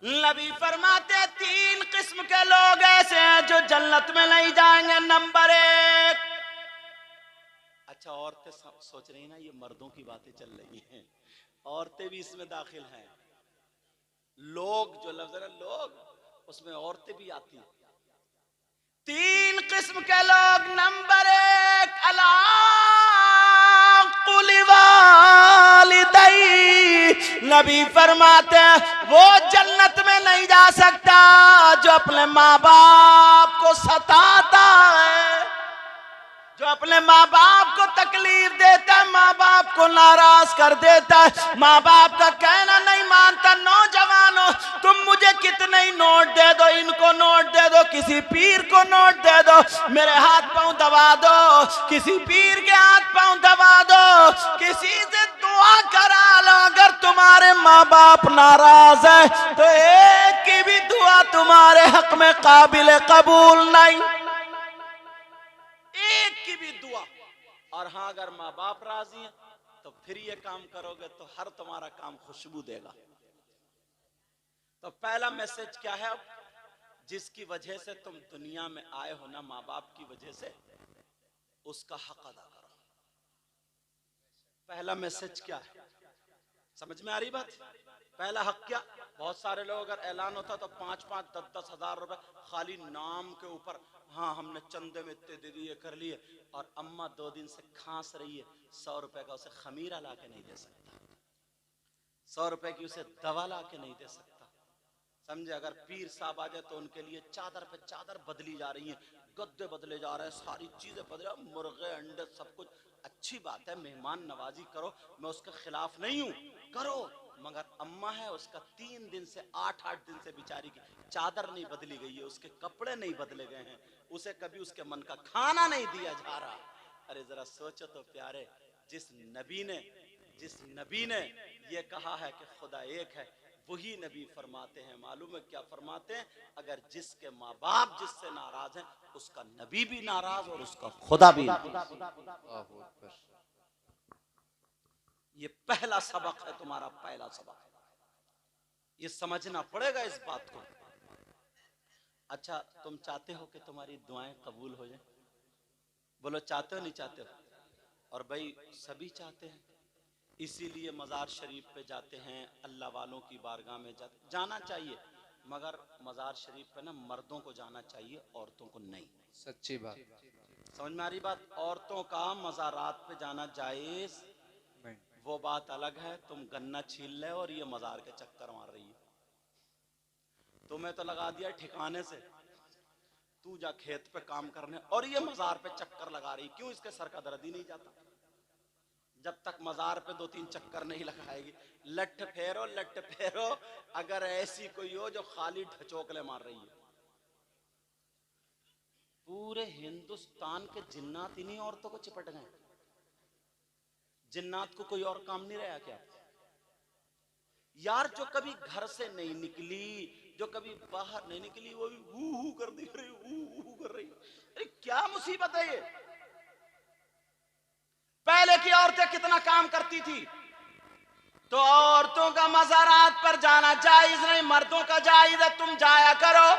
नबी फरमाते तीन किस्म के लोग ऐसे हैं जो जन्नत में नहीं जाएंगे। नंबर एक, अच्छा औरतें सोच रही ना ये मर्दों की बातें चल रही हैं, औरतें भी इसमें दाखिल हैं। लोग जो लफ्ज है लोग, उसमें औरतें भी आती हैं। तीन किस्म के लोग। नंबर एक, नबी फरमाते हैं वो जन्नत में नहीं जा सकता जो अपने माँ बाप को सताता है, जो अपने माँ बाप को तकलीफ देता है, माँ बाप को नाराज कर देता है, माँ बाप का कहना नहीं मानता। नौजवानों, तुम मुझे कितने ही नोट दे दो, इनको नोट दे दो, किसी पीर को नोट दे दो, मेरे हाथ पांव दबा दो, किसी पीर के हाथ पांव दबा दो, किसी से दुआ करा लो। अगर तुम्हारे माँ बाप नाराज है तो एक की भी दुआ तुम्हारे हक में काबिल कबूल नहीं, एक की भी दुआ। और हाँ, अगर माँ बाप राजी हैं तो फिर ये काम करोगे तो हर तुम्हारा काम खुशबू देगा। तो पहला मैसेज क्या है? जिसकी वजह से तुम दुनिया में आए हो ना, माँ बाप की वजह से, उसका हक अदा करो। पहला मैसेज क्या है? समझ में आ रही बात? पहला हक क्या? बहुत सारे लोग अगर ऐलान होता तो 5-5, 10-10 हजार रुपए खाली नाम के ऊपर, हाँ हमने चंदे में इतने दे दिए, कर लिए, और अम्मा 2 दिन से खांस रही है, 100 रुपए का उसे खमीरा ला के नहीं दे सकता, 100 रुपए की उसे दवा ला के नहीं दे सकता। समझे? अगर पीर साहब आ जाए तो उनके लिए चादर पे चादर बदली जा रही है, गद्दे बदले जा रहे हैं, सारी चीजें बदले, मुर्गे अंडे सब कुछ। अच्छी बात है, मेहमान नवाजी करो, मैं उसके खिलाफ नहीं हूं, करो, मगर अम्मा है उसका 3 दिन से 8-8 दिन से बेचारी की चादर नहीं बदली गई है, उसके कपड़े नहीं बदले गए हैं, उसे कभी उसके मन का खाना नहीं दिया जा रहा। अरे जरा सोचो तो प्यारे, जिस नबी ने ये कहा है कि खुदा एक है, वही नबी फरमाते हैं, मालूम है क्या फरमाते हैं? अगर जिसके माँ बाप जिससे नाराज हैं, उसका नबी भी नाराज और उसका खुदा भी नाराज। ये पहला सबक है, तुम्हारा पहला सबक, ये समझना पड़ेगा इस बात को। अच्छा, तुम चाहते हो कि तुम्हारी दुआएं कबूल हो जाए? बोलो चाहते हो नहीं चाहते हो? और भाई सभी चाहते हैं, इसीलिए मज़ार शरीफ पे जाते हैं, अल्लाह वालों की बारगाह में जाना चाहिए, मगर मज़ार शरीफ पे ना मर्दों को जाना चाहिए, औरतों को नहीं। सच्ची बात। समझ में आ रही बात? औरतों का मज़ारात पे जाना जायज़ नहीं। वो बात अलग है, तुम गन्ना छील ले और ये मज़ार के चक्कर मार रही है, तुम्हें तो लगा दिया ठिकाने से, तू जा खेत पे काम करने, और ये मज़ार पे चक्कर लगा रही। क्यों? इसके सर का दर्द ही नहीं जाता जब तक मज़ार पे 2-3 चक्कर नहीं लगाएगी। लठ फेरो, अगर ऐसी कोई हो जो खाली ढचोकले मार रही है। पूरे हिंदुस्तान के जिन्नात इन्हीं औरतों को चिपट गए। जिन्नात को कोई और काम नहीं रहा क्या यार? जो कभी घर से नहीं निकली, जो कभी बाहर नहीं निकली, वो भी हू कर दी रही, हू कर रही। अरे क्या मुसीबत है ये? पहले की औरतें कितना काम करती थी, तो औरतों का मज़ारात पर जाना जायज नहीं, मर्दों का जायज है, तुम जाया करो।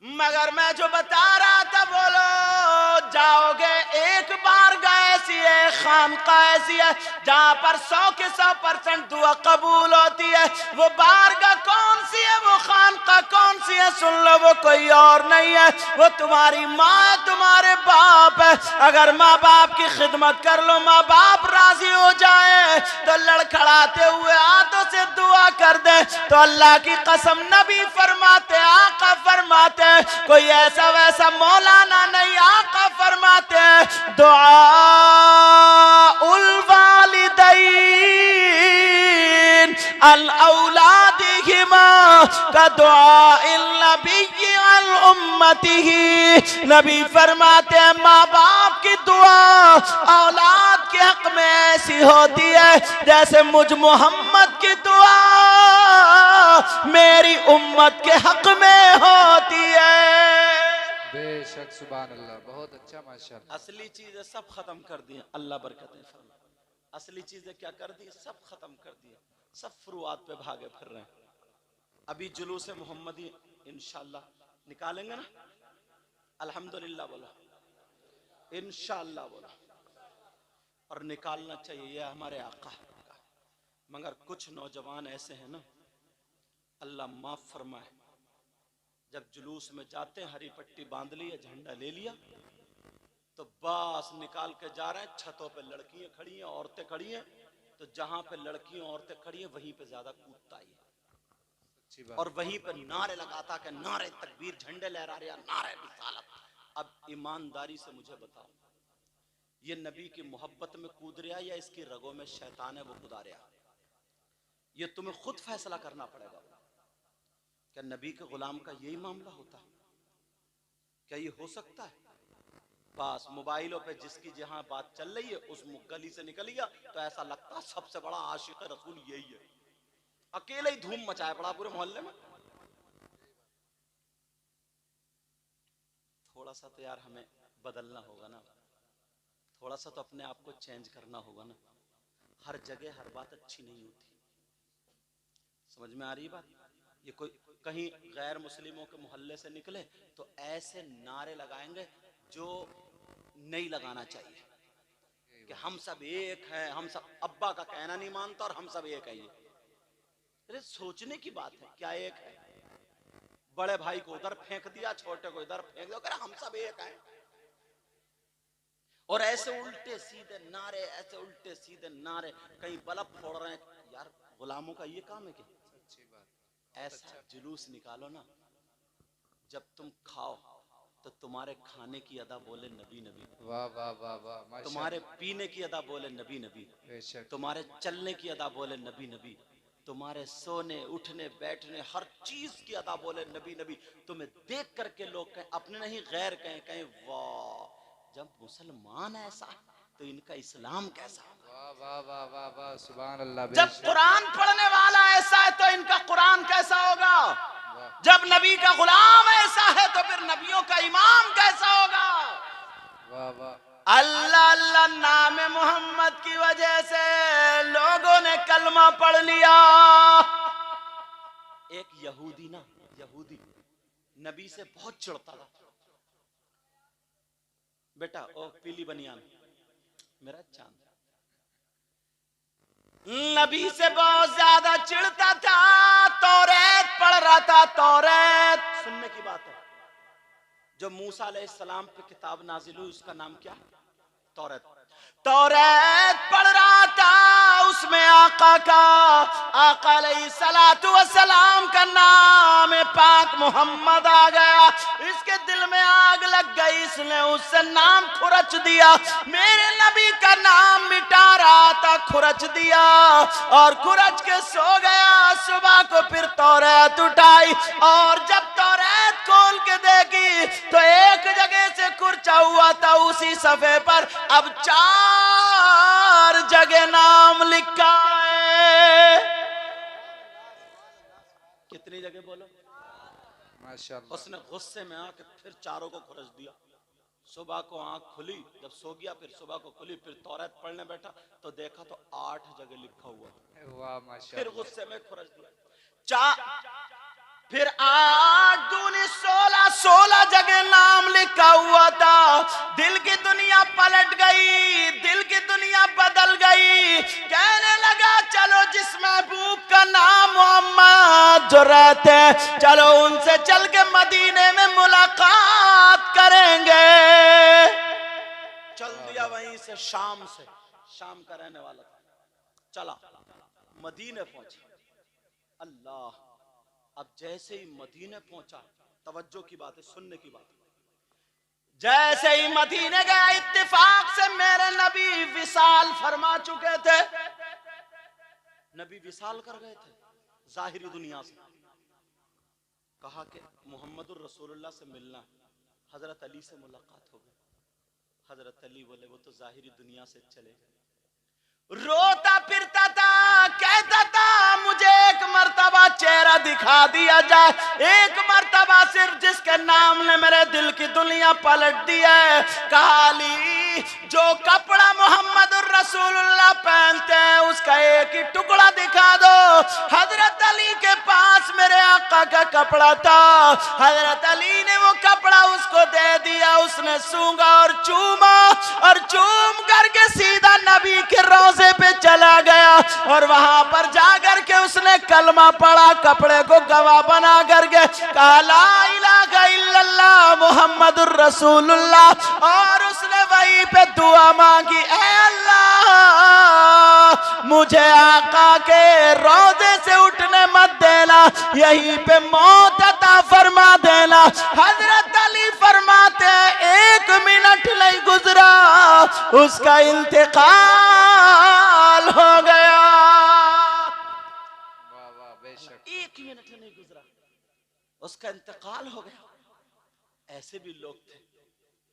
मगर मैं जो बता रहा था, बोलो जाओगे, एक बार गए, ऐसी है खानका, ऐसी है जहां पर 100 के 100% दुआ कबूल होती है। वो बारगाह कौन सी है, वो खानका कौन सी है? सुन लो, वो कोई और नहीं है, वो तुम्हारी माँ, तुम्हारे बाप है। अगर माँ बाप की खिदमत कर लो, माँ बाप राजी हो जाए तो लड़खड़ाते हुए हाथों से दुआ कर दे, तो अल्लाह की कसम नबी फरमाते, आका फरमाते, कोई ऐसा वैसा मौलाना नहीं, आका फरमाते हैं दुआ उल वालिदैन अल औलादिहिमा का दुआ इल नबी अल उम्मतिही। नबी फरमाते हैं माँ बाप की दुआ औलाद के हक में ऐसी होती है जैसे मुझ मोहम्मद की दुआ मेरी उम्मत के हक में होती है। बेशक, सुभान अल्लाह, बहुत अच्छा, माशाअल्लाह। असली चीजें सब खत्म कर दी, अल्लाह बरकतें फरमाए। असली चीजें क्या कर दी? सब खत्म कर दी। सब फुरुआत पे भागे फिर रहे हैं। अभी जुलूस मोहम्मदी इंशाअल्लाह निकालेंगे ना, अल्हम्दुलिल्लाह बोलो, इंशाअल्लाह बोलो, और निकालना चाहिए, ये हमारे आका का। मगर कुछ नौजवान ऐसे हैं ना, अल्लाह माफ फरमाए, जब जुलूस में जाते हैं हरी पट्टी बांध ली, झंडा ले लिया, तो बस निकाल के जा रहे हैं। छतों पे लड़कियां खड़ी हैं, औरतें खड़ी हैं, तो जहां पे लड़कियां औरतें खड़ी हैं वहीं पे ज्यादा कूदता ही है, और वहीं पे नारे लगाता कि नारे तकबीर, झंडे लहरा रहे, नारे रिसालत। अब ईमानदारी से मुझे बताओ, ये नबी की मोहब्बत में कूद रहा या इसकी रगों में शैतान है वो कूदा रहा? ये तुम्हें खुद फैसला करना पड़ेगा। क्या नबी के गुलाम का यही मामला होता है? क्या ये हो सकता है? बस मोबाइलों पे जिसकी जहां बात चल रही है उस गली से निकल गया तो ऐसा लगता है सबसे बड़ा आशिक रसूल यही है, अकेले ही धूम मचाया पड़ा पूरे मोहल्ले में। थोड़ा सा तो यार हमें बदलना होगा ना, थोड़ा सा तो अपने आप को चेंज करना होगा ना। हर जगह हर बात अच्छी नहीं होती, समझ में आ रही बात? ये कोई कहीं गैर मुस्लिमों के मोहल्ले से निकले तो ऐसे नारे लगाएंगे जो नहीं लगाना चाहिए कि हम सब एक हैं, हम सब, अब्बा का कहना नहीं मानता और हम सब एक है। ये अरे सोचने की बात है, क्या एक है? बड़े भाई को उधर फेंक दिया, छोटे को इधर फेंक दिया, हम सब एक हैं। और ऐसे उल्टे सीधे नारे, ऐसे उल्टे सीधे नारे, कहीं बल्ब फोड़ रहे हैं। यार गुलामों का ये काम है क्या? सच्ची बात। ऐसा जुलूस निकालो ना, जब तुम खाओ तो तुम्हारे खाने की अदा बोले नबी नबी, वाह वाह वाह वाह, तुम्हारे पीने की अदा बोले नबी नबी, बेशक, तुम्हारे चलने की अदा बोले नबी नबी, तुम्हारे सोने उठने बैठने हर चीज की अदा बोले नबी नबी। तुम्हें देख करके लोग कहें, अपने नहीं गैर कहें, कहें वाह, जब मुसलमान ऐसा तो इनका इस्लाम कैसा? वाह वाह वाह वाह वाह, सुभान अल्लाह। जब कुरान पढ़ने वाला ऐसा है तो इनका कुरान कैसा होगा? वाह जब नबी का गुलाम ऐसा है तो फिर नबियों का इमाम कैसा होगा? वाह वाह, अल्लाह अल्लाह नाम मोहम्मद की वजह से लोगों ने कलमा पढ़ लिया। एक यहूदी ना, यहूदी नबी से बहुत चिढ़ता था। बेटा ओ पीली बनियान मेरा चांद, नबी से बहुत ज्यादा चिढ़ता था। तौरात पढ़ रहा था, तौरात सुनने की बात है, जो मूसा अलैहिस्सलाम पे किताब नाजिल हुई उसका नाम क्या? तौरात। तौरात पढ़ रहा था, उसमें आका अलैहिस्सलातु वस्सलाम का नाम पाक मोहम्मद आ गया। इसके दिल में आग लग गई, इसने उससे नाम खुरच दिया। मेरे नबी का नाम मिटा रहा था, खुरच दिया और खुरच के सो गया। सुबह को फिर तौरात उठाई और जब तौरात खोल के देखी तो एक जगह से कुर्चा हुआ था, उसी सफ़े पर अब 4 जगह नाम लिखा है। कितनी जगह बोलो? माशाअल्लाह। उसने गुस्से में आके फिर चारों को खुरच दिया। सुबह को आंख खुली, जब सो गया फिर सुबह को खुली, फिर तौरात पढ़ने बैठा तो देखा तो 8 जगह लिखा हुआ। वाह फिर माशाअल्लाह। गुस्से में खुरच दिया। फिर 8 दूनी 16 जगह नाम लिखा हुआ था। दिल की दुनिया पलट गई, दिल की दुनिया बदल गई। कहने लगा चलो जिस महबूब का नाम मोहम्मद जो रहते चलो उनसे चल के मदीने में मुलाकात करेंगे। चल दिया वहीं से, शाम से, शाम का रहने वाला था, चला मदीने पहुंचा। अल्लाह, अब जैसे ही मदीने पहुंचा, तवज्जो की बात है, सुनने की बात है, जैसे ही मदीने गया इत्तेफाक से मेरे नबी विसाल फरमा चुके थे। नबी विसाल कर गए थे जाहिरी दुनिया से। कहा कि मोहम्मदुर रसूलुल्लाह से मिलना, हजरत अली से मुलाकात हो गई। हजरत अली बोले वो तो जाहिरी दुनिया से चले गए। रोता फिरता था, कहता था मुझे एक मर्तबा चेहरा दिखा दिया जाए, एक मर्तबा सिर्फ जिसके नाम ने मेरे दिल की दुनिया पलट दी है। कहा अली जो कपड़ा मोहम्मद रसूलुल्लाह पहनते हैं उसका एक ही टुकड़ा दिखा दो। हजरत अली के पास मेरे आका का कपड़ा था, हजरत अली ने वो कपड़ा उसको दे दिया। उसने सूंघा और चूमा, और चूम करके सीधा नबी के रोज़े पे चला गया और वहां पर जाकर के उसने कलमा पढ़ा, कपड़े को गवाह बना करके कहा ला इलाहा इल्लल्लाह मुहम्मदुर रसूलुल्लाह, और उसने वहीं पे दुआ मांगी, ऐ अल्लाह मुझे आका के रोज़े से उठने मत देना, यहीं पे मौत अता फरमा देना। हजरत अली फरमाते हैं 1 मिनट नहीं गुजरा उसका इंतकाल हो गया। वाह वाह बेशक। 1 मिनट नहीं गुजरा उसका इंतकाल हो गया। ऐसे भी लोग थे,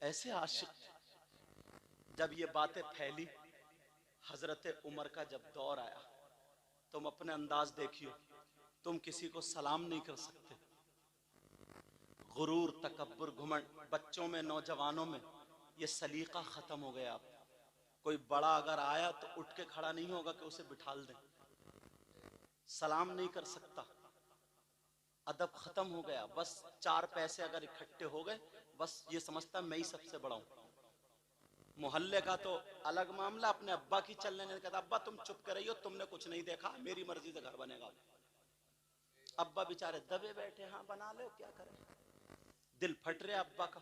ऐसे आशिक थे। जब ये बातें फैली, हजरत उमर का जब दौर आया, तुम अपने अंदाज देखियो, तुम किसी को सलाम नहीं कर सकते। गुरूर, तकब्बुर, घुमंड बच्चों में, नौजवानों में ये सलीका खत्म हो गया। कोई बड़ा अगर आया तो उठ के खड़ा नहीं होगा कि उसे बिठाल दें, सलाम नहीं कर सकता, अदब खत्म हो गया। बस 4 पैसे अगर इकट्ठे हो गए, बस ये समझता मैं ही सबसे बड़ा हूं। मोहल्ले का तो अलग मामला, अपने अब्बा की चलने ने कहता अब्बा तुम चुप कर रही हो, तुमने कुछ नहीं देखा, मेरी मर्जी से घर बनेगा। अब्बा बेचारे दबे बैठे, हाँ बना लो क्या करें, दिल फट रहा अब्बा का।